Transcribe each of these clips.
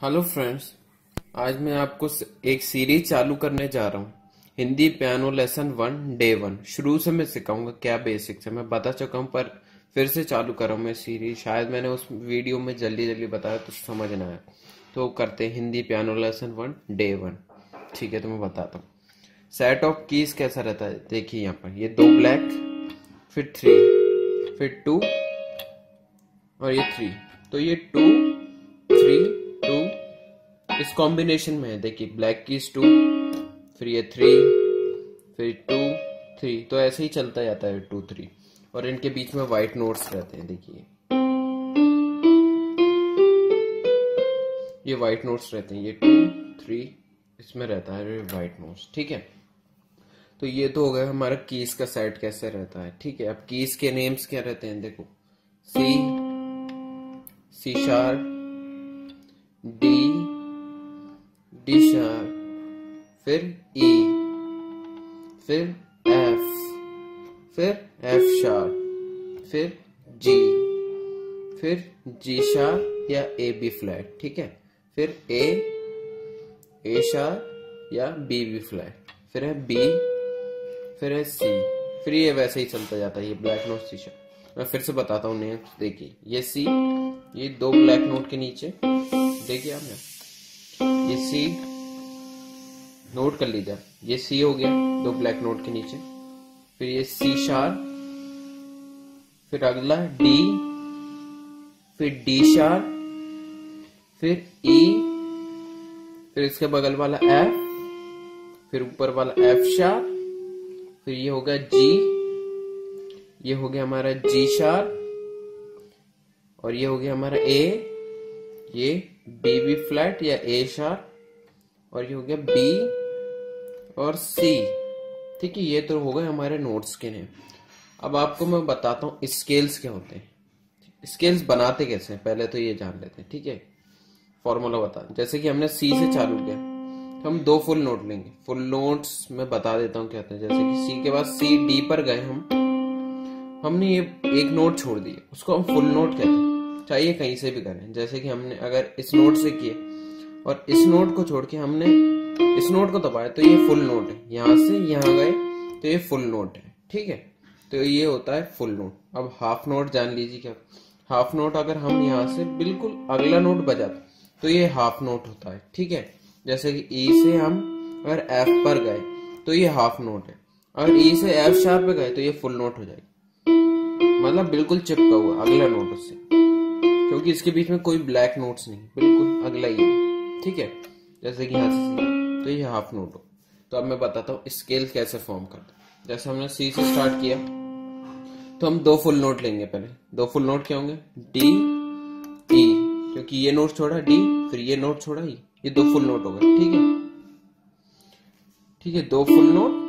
Hello friends. आज मैं आपको एक सीरीज चालू करने जा रहा हूँ। हिंदी पियानो लेसन 1 डे 1 शुरू से मैं सिखाऊंगा क्या बेसिक्स है। मैं बता चुका हूँ पर फिर से चालू कर रहा हूँ मैं सीरीज। शायद मैंने उस वीडियो में जल्दी जल्दी बताया तो समझ ना आया, तो करते हैं हिंदी पियानो लेसन 1 डे 1। ठीक है, तो मैं बताता हूँ। सेट ऑफ कीज कैसा रहता है, देखिए यहाँ पर ये 2 ब्लैक, फिर 3, फिर 2 और ये 3। तो ये 2 3 2 इस कॉम्बिनेशन में है। देखिए ब्लैक कीज 2, फिर ये 3, फिर 2 3, तो ऐसे ही चलता जाता है 2 3। और इनके बीच में व्हाइट नोट्स रहते हैं। देखिए ये व्हाइट नोट्स रहते हैं, ये 2 3 इसमें रहता है व्हाइट नोट्स। ठीक है, तो ये तो हो गया हमारा कीज का सेट कैसे रहता है। ठीक है, अब कीज के नेम्स क्या रहते हैं, देखो C, C sharp, D, D sharp, फिर ई, फिर एफ, फिर एफ शार्प, फिर जी, फिर जी शार्प या ए बी फ्लैट। ठीक है, फिर ए शार्प या बी बी फ्लैट, फिर है बी, फिर है सी, फिर ये वैसे ही चलता जाता है। ये ब्लैक नोट सी शार्प। मैं फिर से बताता हूँ नेम। देखिए ये सी, ये 2 ब्लैक नोट के नीचे, देखिए आपने ये सी नोट कर लीजिए। ये सी हो गया 2 ब्लैक नोट के नीचे, फिर ये सी शार्प, फिर अगला डी, फिर डी शार्प, फिर ई, फिर इसके बगल वाला एफ, फिर ऊपर वाला एफ शार्प, फिर ये हो गया जी, ये हो गया हमारा जी शार्प, और ये हो गया हमारा ए, ये बी बी फ्लैट या ए शार्प, और ये हो गया बी और सी। ठीक है, ये तो हो गए हमारे नोट्स के नेम। अब आपको मैं बताता हूँ स्केल्स क्या होते हैं, स्केल्स बनाते कैसे हैं, पहले तो ये जान लेते हैं। ठीक है, फॉर्मूला बता। जैसे कि हमने सी से चालू किया तो हम 2 फुल नोट लेंगे। फुल नोट्स मैं बता देता हूँ क्या होते हैं। जैसे कि सी के बाद सी डी पर गए हमने ये एक नोट छोड़ दिया, उसको हम फुल नोट कहते हैं। चाहिए कहीं से भी करें। जैसे कि हमने अगर इस नोट से किए और इस नोट को छोड़ के हमने इस नोट को दबाया तो ये फुल नोट है। यहां से यहां गए तो ये फुल नोट है। ठीक है, तो ये होता है फुल नोट। अब हाफ नोट जान लीजिए क्या। हाफ नोट अगर हम यहाँ से बिल्कुल अगला नोट बजाते तो ये हाफ नोट होता है। ठीक है, जैसे कि ई से हम अगर एफ पर गए तो ये हाफ नोट है। अगर ई से एफ शार्प पे गए तो ये फुल नोट हो जाएगी, मतलब बिल्कुल चिपका हुआ अगला नोट उससे, क्योंकि इसके बीच में कोई ब्लैक नोट्स नहीं, बिल्कुल अगला ही है। ठीक है, जैसे कि यहाँ से तो ये हाफ नोट हो। तो अब मैं बताता हूँ स्केल कैसे फॉर्म करते हैं। जैसे हमने सी से स्टार्ट किया तो हम 2 फुल नोट लेंगे। पहले 2 फुल नोट क्या होंगे, डी ई, क्योंकि ये नोट छोड़ा डी, फिर ये नोट छोड़ा ई, ये 2 फुल नोट हो गए। ठीक है, ठीक है, 2 फुल नोट,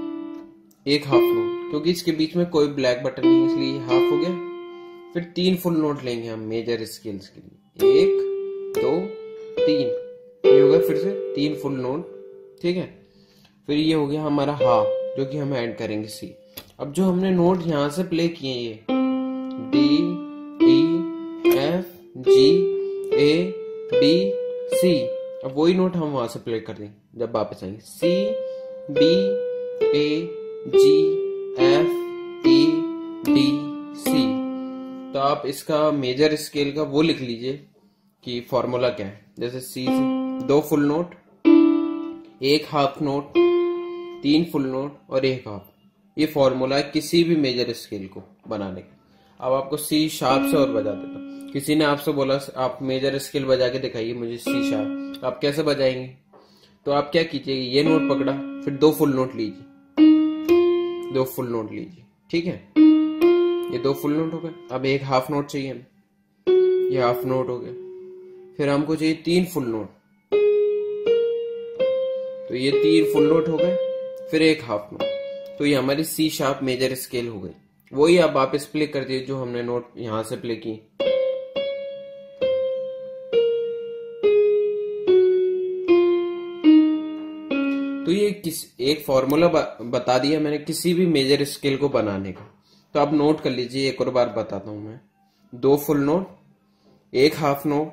एक हाफ नोट, क्योंकि इसके बीच में कोई ब्लैक बटन नहीं इसलिए ये हाफ हो गया। फिर 3 फुल नोट लेंगे हम मेजर स्केल्स के लिए, 1 2 3, ये हो गया फिर से 3 फुल नोट। ठीक है, फिर ये हो गया हमारा हाफ, जो कि हम ऐड करेंगे सी। अब जो हमने नोट यहां से प्ले किए, ये D E F G A B C, अब वही नोट हम वहां से प्ले कर देंगे जब वापस आएंगे। सी बी ए जी एफ ई डी सी। तो आप इसका मेजर स्केल का वो लिख लीजिए कि फॉर्मूला क्या है। जैसे सी से 2 full note, 1 half note, 3 full note और 1 हाफ। ये फॉर्मूला है किसी भी मेजर स्केल को बनाने का। अब आपको सी शार्प से और बजा देता। किसी ने आपसे बोला आप मेजर स्केल बजा के दिखाइए मुझे सी शार्प, आप कैसे बजाएंगे? तो आप क्या कीजिएगा, ये नोट पकड़ा, फिर 2 फुल नोट लीजिए, 2 फुल नोट लीजिए। ठीक है, ये 2 फुल नोट हो गए। अब 1 हाफ नोट चाहिए हमें, ये हाफ नोट हो गया। फिर हमको चाहिए 3 फुल नोट, तो ये 3 फुल नोट हो गए, फिर 1 हाफ नोट। तो ये हमारी सी शार्प मेजर स्केल हो गई। वही आप वापस प्ले कर दिए जो हमने नोट यहां से प्ले की। तो ये एक फॉर्मूला बता दिया मैंने किसी भी मेजर स्केल को बनाने का। तो आप नोट कर लीजिए, एक और बार बताता हूं मैं। 2 full note, 1 half note,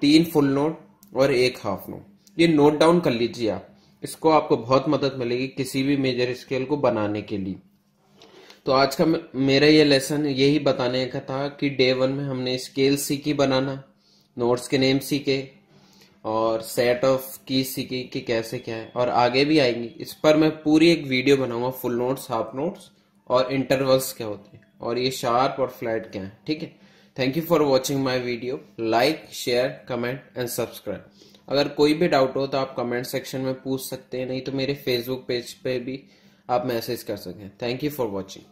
3 full note और एक हाफ नोट। ये नोट डाउन कर लीजिए आप, इसको आपको बहुत मदद मिलेगी किसी भी मेजर स्केल को बनाने के लिए। तो आज का मेरा ये लेसन यही बताने का था कि डे 1 में हमने स्केल सीखी बनाना, नोट्स के नेम सीखे और सेट ऑफ की सीखी कि कैसे क्या है, और आगे भी आएंगी। इस पर मैं पूरी एक वीडियो बनाऊंगा, फुल नोट्स, हाफ नोट्स और इंटरवल्स क्या होते हैं और ये शार्प और फ्लैट क्या है। ठीक है, thank you for watching my video. Like, share, comment and subscribe. अगर कोई भी डाउट हो तो आप कमेंट सेक्शन में पूछ सकते हैं, नहीं तो मेरे फेसबुक पेज पे भी आप मैसेज कर सकते हैं। Thank you for watching.